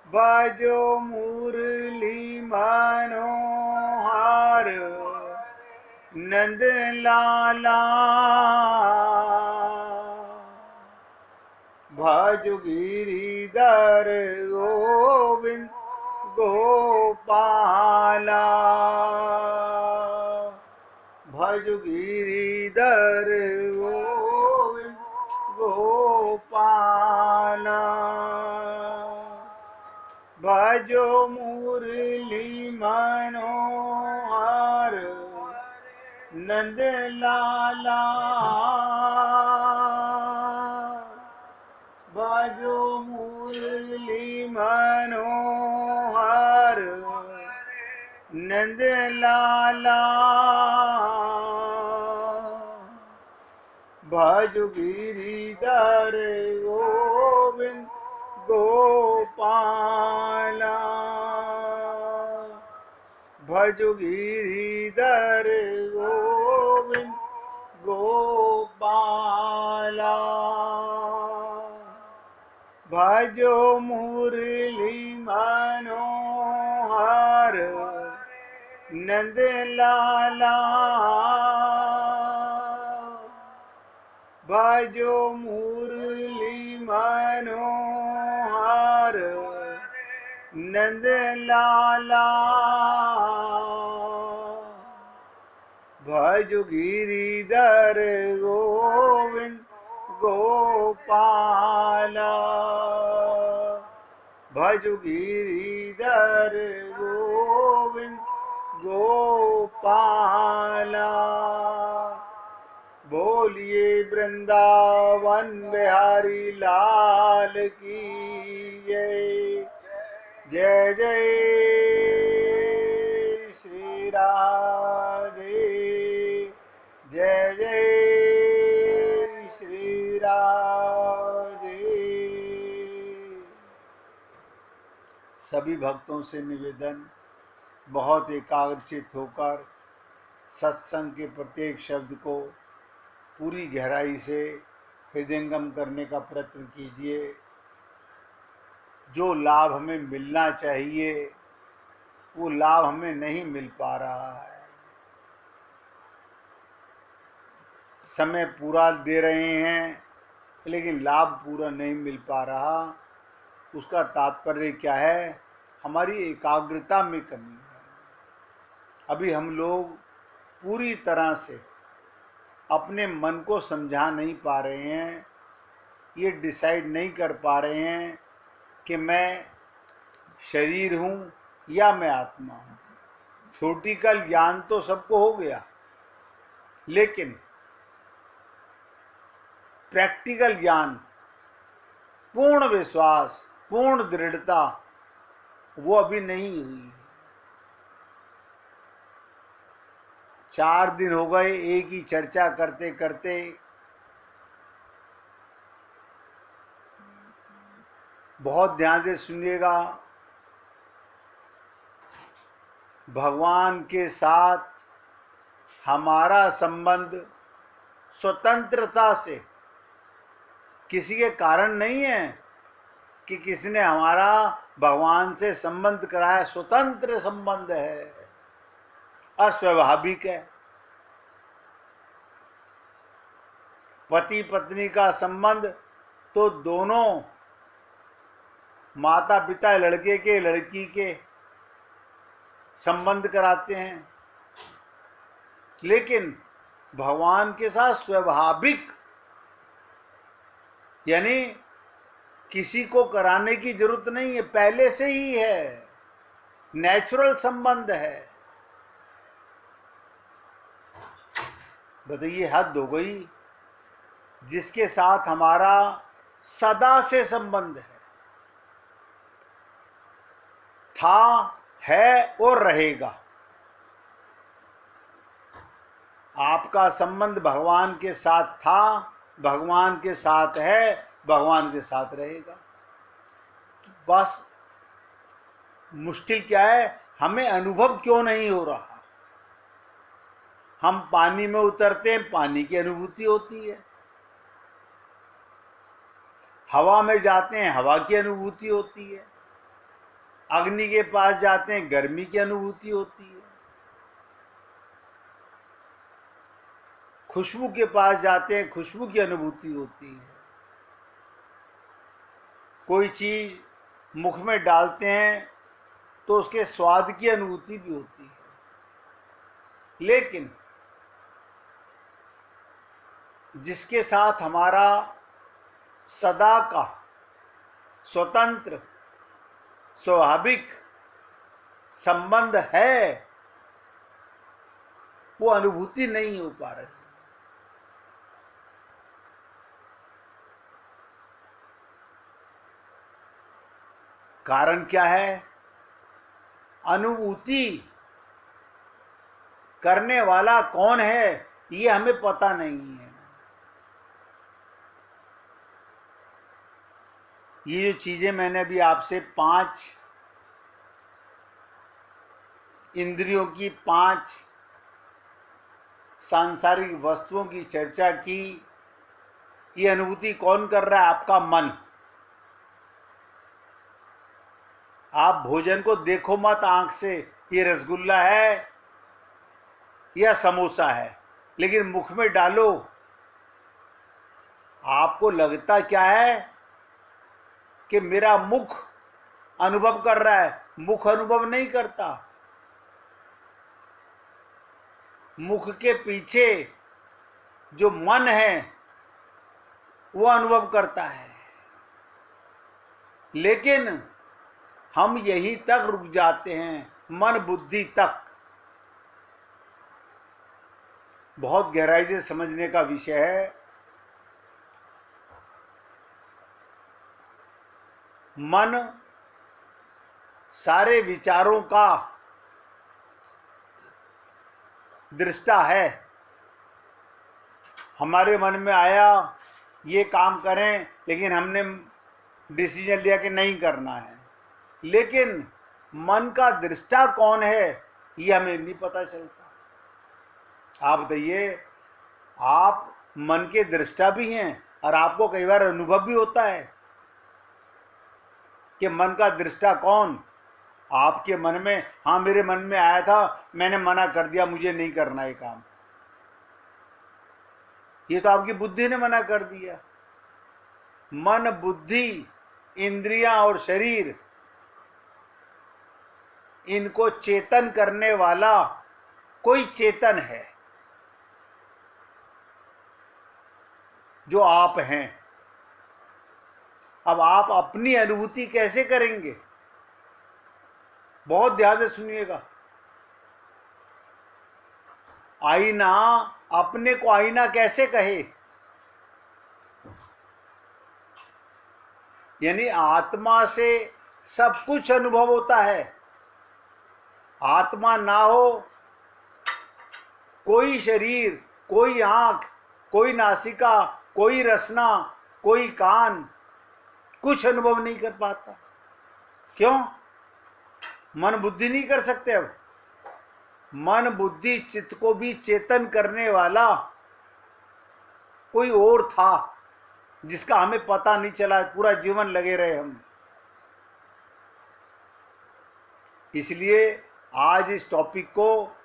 बाजो मुरली मनोहर नंद लाला, भज गिरिधर गोविंद गोपाला, भज गिरिधर गोविंद गोपाला, भजो मुरली मनोहर नंद लाला, भजो मुरली मनोहर नंद लाला, भज गिरिधर गोविंद गोपाला, भज गिरिधर गोविंद गोपाला, भजो मुरली मनोहर नंद लाला, भजो मुरली मनोहर नंद लाला, भज गिरिधर गोविंद गोपाला, भज गिरिधर गोविंद गोपाला, बोलिए वृंदावन बिहारी लाल की जय, जय जय श्री राधे, जय जय श्री राधे। सभी भक्तों से निवेदन, बहुत एकाग्रचित होकर सत्संग के प्रत्येक शब्द को पूरी गहराई से हृदयंगम करने का प्रयत्न कीजिए। जो लाभ हमें मिलना चाहिए वो लाभ हमें नहीं मिल पा रहा है। समय पूरा दे रहे हैं लेकिन लाभ पूरा नहीं मिल पा रहा। उसका तात्पर्य क्या है? हमारी एकाग्रता में कमी है। अभी हम लोग पूरी तरह से अपने मन को समझा नहीं पा रहे हैं, ये डिसाइड नहीं कर पा रहे हैं कि मैं शरीर हूँ या मैं आत्मा हूँ। थ्योरेटिकल ज्ञान तो सबको हो गया, लेकिन प्रैक्टिकल ज्ञान, पूर्ण विश्वास, पूर्ण दृढ़ता वो अभी नहीं हुई। 4 दिन हो गए एक ही चर्चा करते करते। बहुत ध्यान से सुनिएगा। भगवान के साथ हमारा संबंध स्वतंत्रता से, किसी के कारण नहीं है कि किसी ने हमारा भगवान से संबंध कराया। स्वतंत्र संबंध है और स्वाभाविक है। पति पत्नी का संबंध तो दोनों माता पिता लड़के के लड़की के संबंध कराते हैं, लेकिन भगवान के साथ स्वाभाविक, यानी किसी को कराने की जरूरत नहीं है, पहले से ही है, नेचुरल संबंध है। बताइए, हद हो गई। जिसके साथ हमारा सदा से संबंध है, था, है और रहेगा। आपका संबंध भगवान के साथ था, भगवान के साथ है, भगवान के साथ रहेगा। तो बस मुश्किल क्या है? हमें अनुभव क्यों नहीं हो रहा? हम पानी में उतरते हैं, पानी की अनुभूति होती है। हवा में जाते हैं, हवा की अनुभूति होती है। अग्नि के पास जाते हैं, गर्मी की अनुभूति होती है। खुशबू के पास जाते हैं, खुशबू की अनुभूति होती है। कोई चीज मुख में डालते हैं तो उसके स्वाद की अनुभूति भी होती है। लेकिन जिसके साथ हमारा सदा का स्वतंत्र स्वाभाविक संबंध है, वो अनुभूति नहीं हो पा रही। कारण क्या है? अनुभूति करने वाला कौन है, ये हमें पता नहीं है। ये जो चीजें मैंने अभी आपसे 5 इंद्रियों की, 5 सांसारिक वस्तुओं की चर्चा की, ये अनुभूति कौन कर रहा है? आपका मन। आप भोजन को देखो मत आंख से, ये रसगुल्ला है या समोसा है, लेकिन मुख में डालो, आपको लगता क्या है कि मेरा मुख अनुभव कर रहा है। मुख अनुभव नहीं करता, मुख के पीछे जो मन है वो अनुभव करता है। लेकिन हम यहीं तक रुक जाते हैं, मन बुद्धि तक। बहुत गहराई से समझने का विषय है। मन सारे विचारों का दृष्टा है। हमारे मन में आया ये काम करें, लेकिन हमने डिसीजन लिया कि नहीं करना है। लेकिन मन का दृष्टा कौन है, ये हमें नहीं पता चलता। आप बताइए, आप मन के दृष्टा भी हैं और आपको कई बार अनुभव भी होता है कि मन का दृष्टा कौन? आपके मन में, हाँ मेरे मन में आया था, मैंने मना कर दिया, मुझे नहीं करना ये काम। ये तो आपकी बुद्धि ने मना कर दिया। मन, बुद्धि, इंद्रियां और शरीर, इनको चेतन करने वाला कोई चेतन है, जो आप हैं। अब आप अपनी अनुभूति कैसे करेंगे? बहुत ध्यान से सुनिएगा। आईना अपने को आईना कैसे कहे? यानी आत्मा से सब कुछ अनुभव होता है। आत्मा ना हो, कोई शरीर, कोई आंख, कोई नासिका, कोई रसना, कोई कान कुछ अनुभव नहीं कर पाता। क्यों? मन बुद्धि नहीं कर सकते। अब मन बुद्धि चित्त को भी चेतन करने वाला कोई और था, जिसका हमें पता नहीं चला, पूरा जीवन लगे रहे हम। इसलिए आज इस टॉपिक को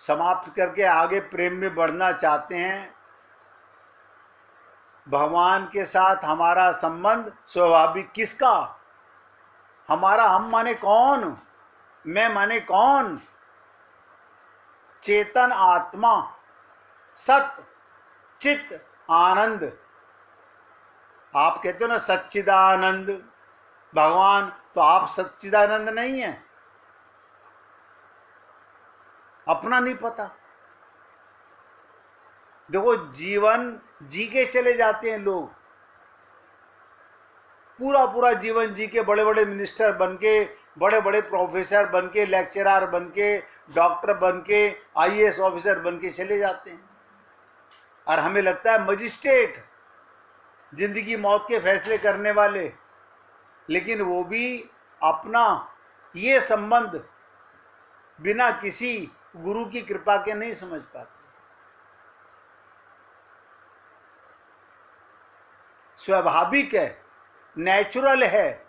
समाप्त करके आगे प्रेम में बढ़ना चाहते हैं। भगवान के साथ हमारा संबंध स्वाभाविक किसका? हमारा हम माने कौन? मैं माने कौन? चेतन आत्मा, सत चित आनंद। आप कहते हो ना सच्चिदानंद भगवान, तो आप सच्चिदानंद नहीं है। अपना नहीं पता। देखो, जीवन जी के चले जाते हैं लोग, पूरा पूरा जीवन जी के, बड़े बड़े मिनिस्टर बन के, बड़े बड़े प्रोफेसर बन के, लेक्चरर बन के, डॉक्टर बन के, आईएएस ऑफिसर बन के चले जाते हैं। और हमें लगता है मजिस्ट्रेट, जिंदगी मौत के फैसले करने वाले। लेकिन वो भी अपना ये संबंध बिना किसी गुरु की कृपा के नहीं समझ पाते। स्वाभाविक है, नेचुरल है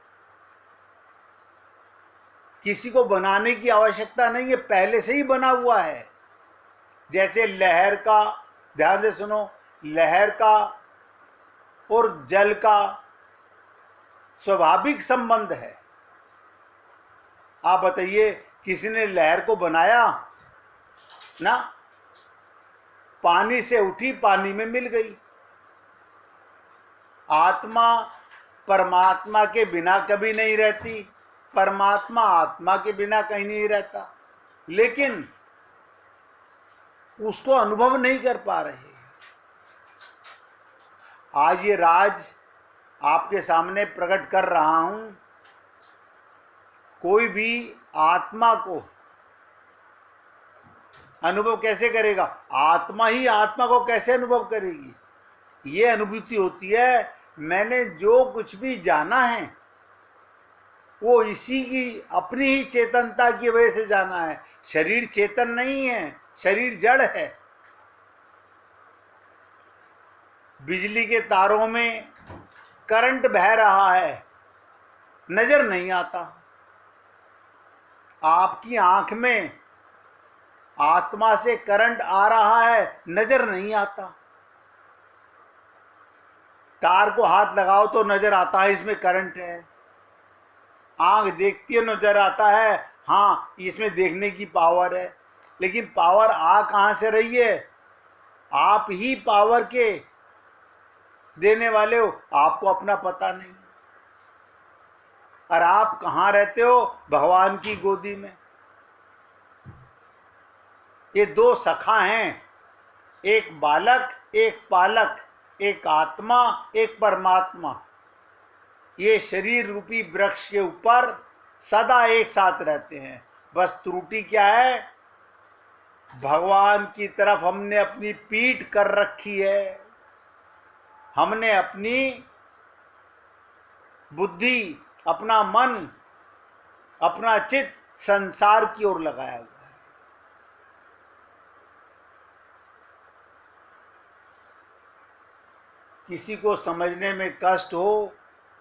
किसी को बनाने की आवश्यकता नहीं है, पहले से ही बना हुआ है। जैसे लहर का, ध्यान से सुनो, लहर का और जल का स्वाभाविक संबंध है। आप बताइए, किसी ने लहर को बनाया ना? पानी से उठी, पानी में मिल गई। आत्मा परमात्मा के बिना कभी नहीं रहती, परमात्मा आत्मा के बिना कहीं नहीं रहता, लेकिन उसको अनुभव नहीं कर पा रहे। आज ये राज आपके सामने प्रकट कर रहा हूं। कोई भी आत्मा को अनुभव कैसे करेगा? आत्मा ही आत्मा को कैसे अनुभव करेगी? ये अनुभूति होती है, मैंने जो कुछ भी जाना है वो इसी की अपनी ही चेतनता की वजह से जाना है। शरीर चेतन नहीं है, शरीर जड़ है। बिजली के तारों में करंट बह रहा है, नजर नहीं आता। आपकी आंख में आत्मा से करंट आ रहा है, नजर नहीं आता। तार को हाथ लगाओ तो नजर आता है इसमें करंट है। आंख देखती है, नजर आता है, हाँ इसमें देखने की पावर है। लेकिन पावर आ कहां से रही है? आप ही पावर के देने वाले हो, आपको अपना पता नहीं। और आप कहां रहते हो? भगवान की गोदी में। ये दो सखा हैं, एक बालक एक पालक, एक आत्मा एक परमात्मा। ये शरीर रूपी वृक्ष के ऊपर सदा एक साथ रहते हैं। बस त्रुटि क्या है? भगवान की तरफ हमने अपनी पीठ कर रखी है। हमने अपनी बुद्धि, अपना मन, अपना चित्त संसार की ओर लगाया हुआ है। किसी को समझने में कष्ट हो,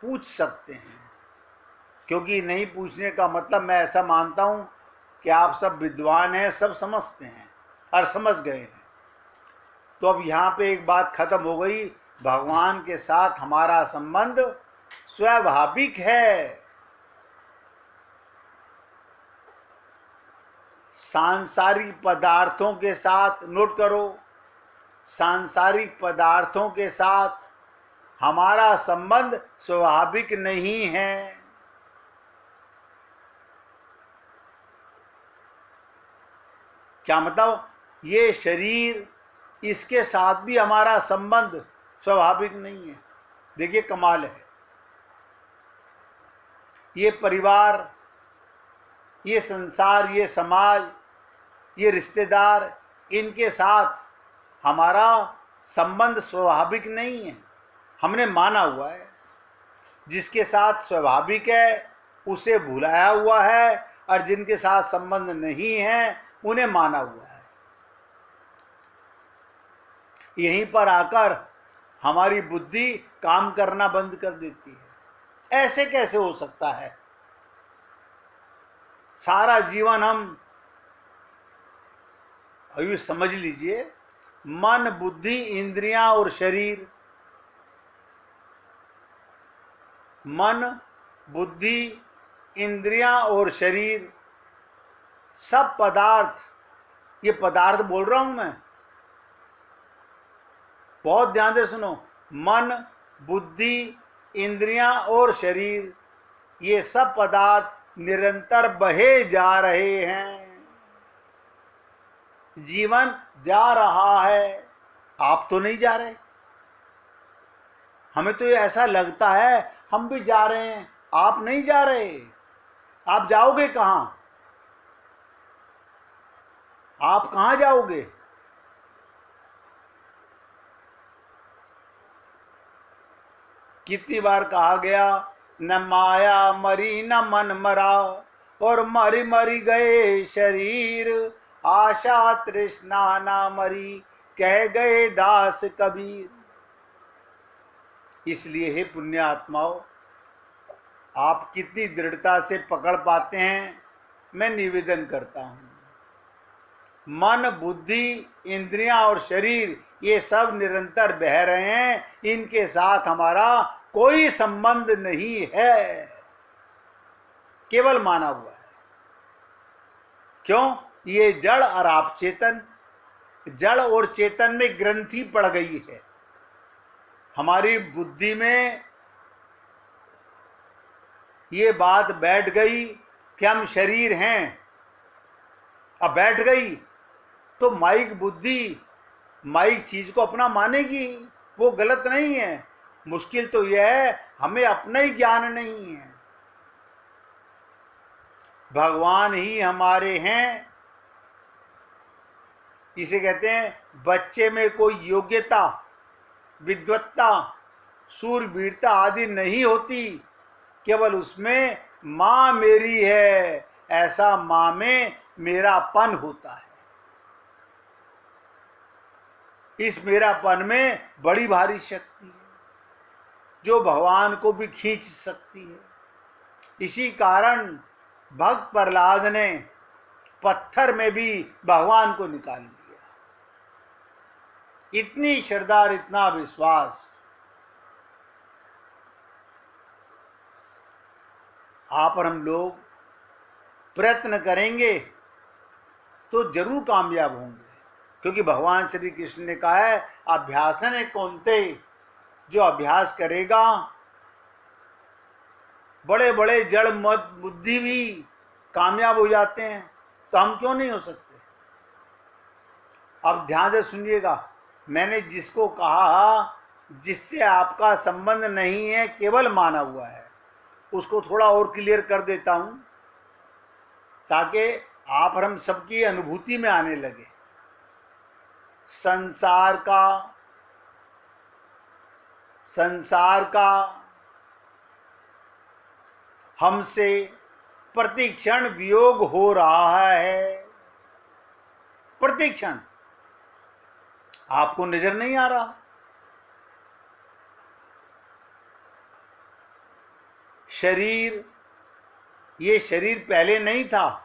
पूछ सकते हैं, क्योंकि नहीं पूछने का मतलब, मैं ऐसा मानता हूं कि आप सब विद्वान हैं, सब समझते हैं और समझ गए हैं। तो अब यहाँ पे एक बात खत्म हो गई, भगवान के साथ हमारा संबंध स्वाभाविक है। सांसारिक पदार्थों के साथ, नोट करो, सांसारिक पदार्थों के साथ हमारा संबंध स्वाभाविक नहीं है। क्या मतलब? ये शरीर, इसके साथ भी हमारा संबंध स्वाभाविक नहीं है। देखिए कमाल है। ये परिवार, ये संसार, ये समाज, ये रिश्तेदार, इनके साथ हमारा संबंध स्वाभाविक नहीं है। हमने माना हुआ है। जिसके साथ स्वाभाविक है उसे भुलाया हुआ है, और जिनके साथ संबंध नहीं है उन्हें माना हुआ है। यहीं पर आकर हमारी बुद्धि काम करना बंद कर देती है। ऐसे कैसे हो सकता है? सारा जीवन हम, अभी समझ लीजिए, मन, बुद्धि, इंद्रियां और शरीर, मन, बुद्धि, इंद्रियां और शरीर, सब पदार्थ, ये पदार्थ बोल रहा हूं मैं, बहुत ध्यान से सुनो। मन, बुद्धि, इंद्रियां और शरीर, ये सब पदार्थ निरंतर बहे जा रहे हैं। जीवन जा रहा है, आप तो नहीं जा रहे। हमें तो ये ऐसा लगता है हम भी जा रहे हैं, आप नहीं जा रहे। आप जाओगे कहां? आप कहां जाओगे? कितनी बार कहा गया, न माया मरी न मन मरा, और मरी मरी गए शरीर, आशा तृष्णा ना मरी, कह गए दास कबीर। इसलिए हे पुण्य आत्माओं, आप कितनी दृढ़ता से पकड़ पाते हैं मैं निवेदन करता हूं। मन, बुद्धि, इंद्रियां और शरीर ये सब निरंतर बह रहे हैं, इनके साथ हमारा कोई संबंध नहीं है, केवल माना हुआ है। क्यों? ये जड़ और आप चेतन, जड़ और चेतन में ग्रंथि पड़ गई है। हमारी बुद्धि में ये बात बैठ गई कि हम शरीर हैं। अब बैठ गई तो माइक बुद्धि माइक चीज को अपना मानेगी, वो गलत नहीं है। मुश्किल तो यह है हमें अपना ही ज्ञान नहीं है। भगवान ही हमारे हैं। इसे कहते हैं बच्चे में कोई योग्यता, विद्वत्ता, सूरवीरता आदि नहीं होती, केवल उसमें मां मेरी है ऐसा मां में मेरापन होता है। इस मेरापन में बड़ी भारी शक्ति है जो भगवान को भी खींच सकती है। इसी कारण भक्त प्रहलाद ने पत्थर में भी भगवान को निकाल दिया। इतनी श्रद्धा, इतना विश्वास। आप और हम लोग प्रयत्न करेंगे तो जरूर कामयाब होंगे, क्योंकि भगवान श्री कृष्ण ने कहा है अभ्यासन कौन्ते, जो अभ्यास करेगा, बड़े बड़े जड़ मत बुद्धि भी कामयाब हो जाते हैं, तो हम क्यों नहीं हो सकते? अब ध्यान से सुनिएगा, मैंने जिसको कहा जिससे आपका संबंध नहीं है, केवल माना हुआ है, उसको थोड़ा और क्लियर कर देता हूं ताकि आप और हम सबकी अनुभूति में आने लगे। संसार का हमसे प्रतिक्षण वियोग हो रहा है। प्रतिक्षण आपको नजर नहीं आ रहा? शरीर, ये शरीर पहले नहीं था।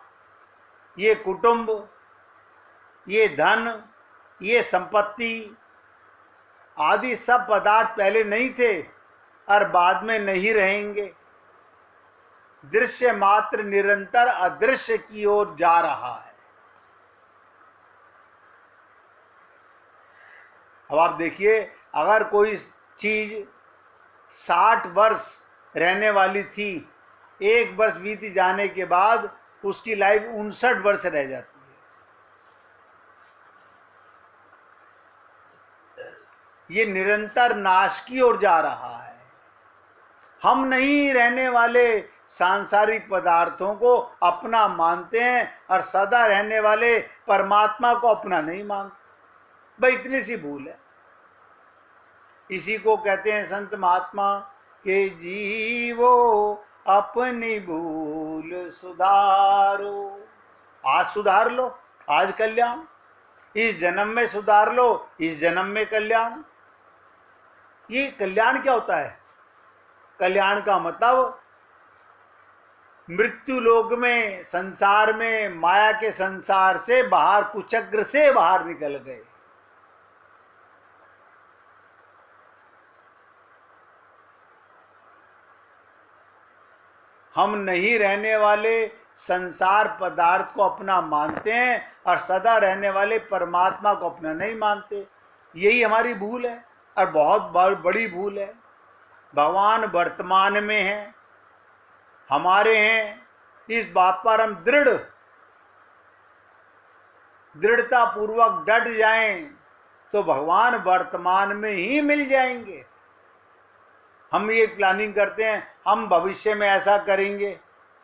ये कुटुंब, ये धन, ये संपत्ति आदि सब पदार्थ पहले नहीं थे और बाद में नहीं रहेंगे। दृश्य मात्र निरंतर अदृश्य की ओर जा रहा है। अब आप देखिए, अगर कोई चीज 60 वर्ष रहने वाली थी, 1 वर्ष बीत जाने के बाद उसकी लाइफ 59 वर्ष रह जाती है। ये निरंतर नाश की ओर जा रहा है। हम नहीं रहने वाले सांसारिक पदार्थों को अपना मानते हैं और सदा रहने वाले परमात्मा को अपना नहीं मानते। भाई इतनी सी भूल है। इसी को कहते हैं संत महात्मा के जीवो अपनी भूल सुधारो। आज सुधार लो, आज कल्याण। इस जन्म में सुधार लो, इस जन्म में कल्याण। ये कल्याण क्या होता है? कल्याण का मतलब मृत्यु लोक में, संसार में, माया के संसार से बाहर, कुचक्र से बाहर निकल गए। हम नहीं रहने वाले संसार पदार्थ को अपना मानते हैं और सदा रहने वाले परमात्मा को अपना नहीं मानते। यही हमारी भूल है और बहुत बड़ी भूल है। भगवान वर्तमान में है, हमारे हैं। इस बात पर हम दृढ़ता पूर्वक डट जाएं तो भगवान वर्तमान में ही मिल जाएंगे। हम ये प्लानिंग करते हैं हम भविष्य में ऐसा करेंगे।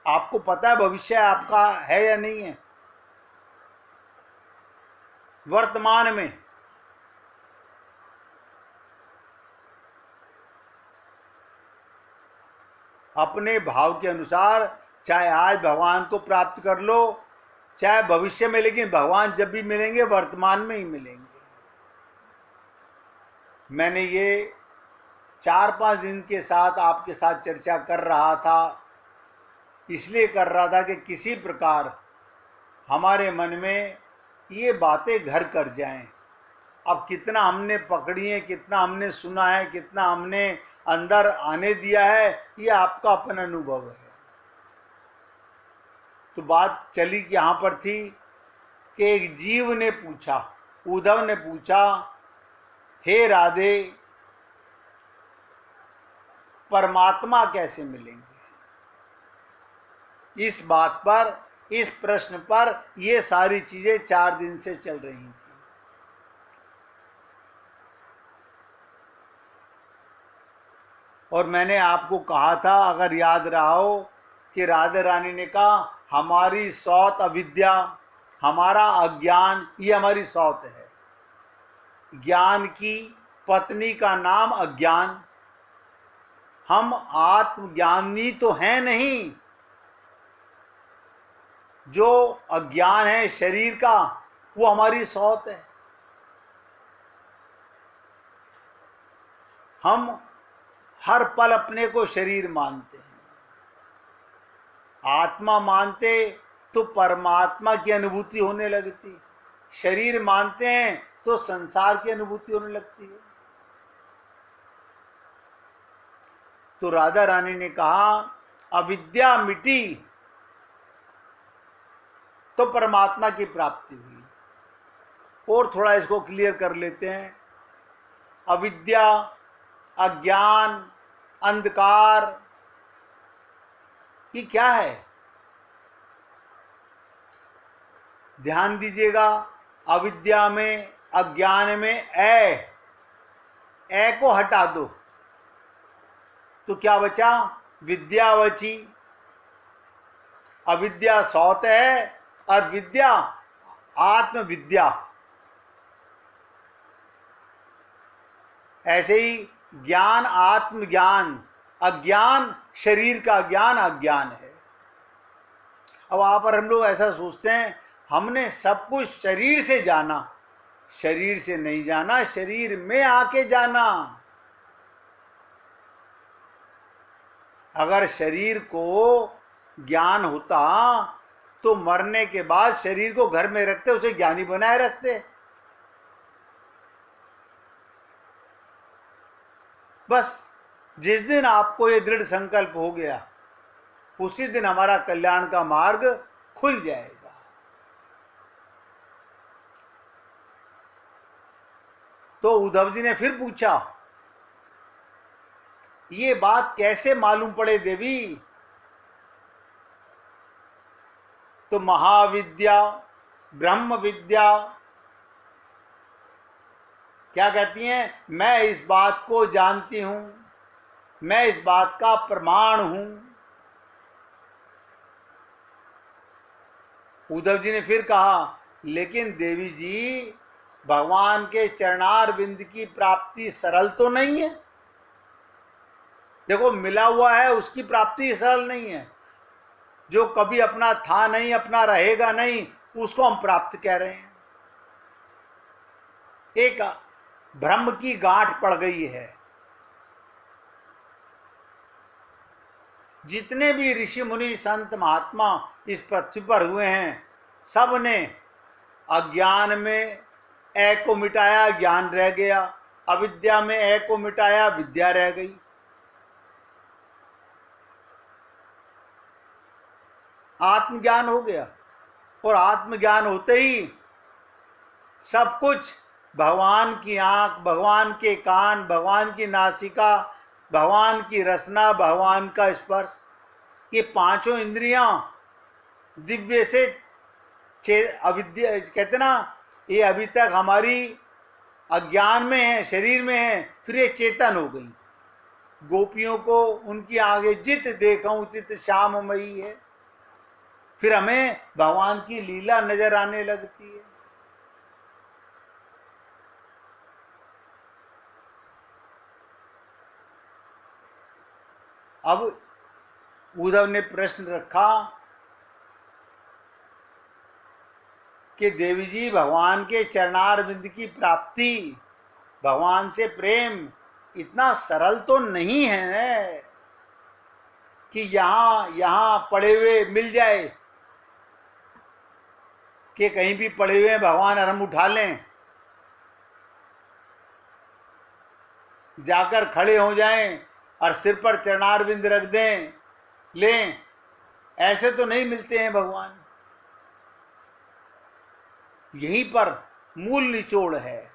आपको पता है भविष्य आपका है या नहीं है? वर्तमान में अपने भाव के अनुसार, चाहे आज भगवान को प्राप्त कर लो, चाहे भविष्य में, लेकिन भगवान जब भी मिलेंगे वर्तमान में ही मिलेंगे। मैंने ये 4-5 दिन के साथ आपके साथ चर्चा कर रहा था इसलिए कर रहा था कि किसी प्रकार हमारे मन में ये बातें घर कर जाएं। अब कितना हमने पकड़ी है, कितना हमने सुना है, कितना हमने अंदर आने दिया है, ये आपका अपना अनुभव है। तो बात चली यहाँ पर थी कि एक जीव ने पूछा, उद्धव ने पूछा, हे राधे, परमात्मा कैसे मिलेंगे? इस बात पर, इस प्रश्न पर ये सारी चीजें 4 दिन से चल रही थी। और मैंने आपको कहा था, अगर याद रहा हो, कि राधा रानी ने कहा हमारी सौत अविद्या, हमारा अज्ञान, ये हमारी सौत है। ज्ञान की पत्नी का नाम अज्ञान। हम आत्मज्ञानी तो हैं नहीं। जो अज्ञान है शरीर का, वो हमारी सौत है। हम हर पल अपने को शरीर मानते हैं। आत्मा मानते तो परमात्मा की अनुभूति होने लगती, शरीर मानते हैं तो संसार की अनुभूति होने लगती है। तो राधा रानी ने कहा अविद्या मिटी तो परमात्मा की प्राप्ति हुई। और थोड़ा इसको क्लियर कर लेते हैं। अविद्या, अज्ञान, अंधकार, ये क्या है? ध्यान दीजिएगा, अविद्या में, अज्ञान में ए को हटा दो तो क्या बचा? विद्या बची। अविद्या सौत है और विद्या आत्मविद्या। ऐसे ही ज्ञान आत्मज्ञान, अज्ञान शरीर का ज्ञान अज्ञान है। अब वहां पर हम लोग ऐसा सोचते हैं हमने सब कुछ शरीर से जाना। शरीर से नहीं जाना, शरीर में आके जाना। अगर शरीर को ज्ञान होता तो मरने के बाद शरीर को घर में रखते, उसे ज्ञानी बनाए रखते। बस जिस दिन आपको ये दृढ़ संकल्प हो गया, उसी दिन हमारा कल्याण का मार्ग खुल जाएगा। तो उद्धव जी ने फिर पूछा, ये बात कैसे मालूम पड़े देवी? तो महाविद्या, ब्रह्म विद्या क्या कहती हैं? मैं इस बात को जानती हूं, मैं इस बात का प्रमाण हूं। उद्धव जी ने फिर कहा, लेकिन देवी जी, भगवान के चरणार बिंद की प्राप्ति सरल तो नहीं है। देखो, मिला हुआ है, उसकी प्राप्ति सरल नहीं है। जो कभी अपना था नहीं, अपना रहेगा नहीं, उसको हम प्राप्त कह रहे हैं। एक ब्रह्म की गांठ पड़ गई है। जितने भी ऋषि मुनि संत महात्मा इस पृथ्वी पर हुए हैं, सब ने अज्ञान में ए को मिटाया, ज्ञान रह गया। अविद्या में ए को मिटाया, विद्या रह गई। आत्मज्ञान हो गया। और आत्मज्ञान होते ही सब कुछ, भगवान की आंख, भगवान के कान, भगवान की नासिका, भगवान की रसना, भगवान का स्पर्श, ये पांचों इंद्रियां दिव्य से अविद्या कहते ना, ये अभी तक हमारी अज्ञान में है, शरीर में है, फिर ये चेतन हो गई। गोपियों को उनकी आगे जित देखूं तित श्याममयी है। फिर हमें भगवान की लीला नजर आने लगती है। अब उद्धव ने प्रश्न रखा कि देवी जी, भगवान के चरणार बिंद की प्राप्ति, भगवान से प्रेम इतना सरल तो नहीं है। कि यहाँ पड़े हुए मिल जाए, कि कहीं भी पड़े हुए भगवान और हम उठा लें, जाकर खड़े हो जाएं और सिर पर चरणारविंद रख दें, लें। ऐसे तो नहीं मिलते हैं भगवान। यहीं पर मूल निचोड़ है।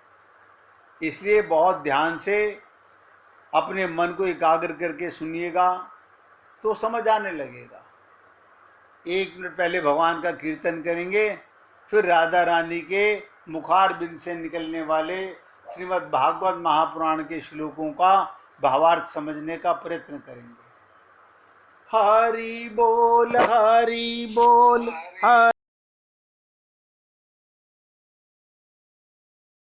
इसलिए बहुत ध्यान से अपने मन को एकाग्र करके सुनिएगा तो समझ आने लगेगा। 1 मिनट पहले भगवान का कीर्तन करेंगे, फिर राधा रानी के मुखार बिंद से निकलने वाले श्रीमद् भागवत महापुराण के श्लोकों का भावार्थ समझने का प्रयत्न करेंगे। हरि बोल हरि बोल हरि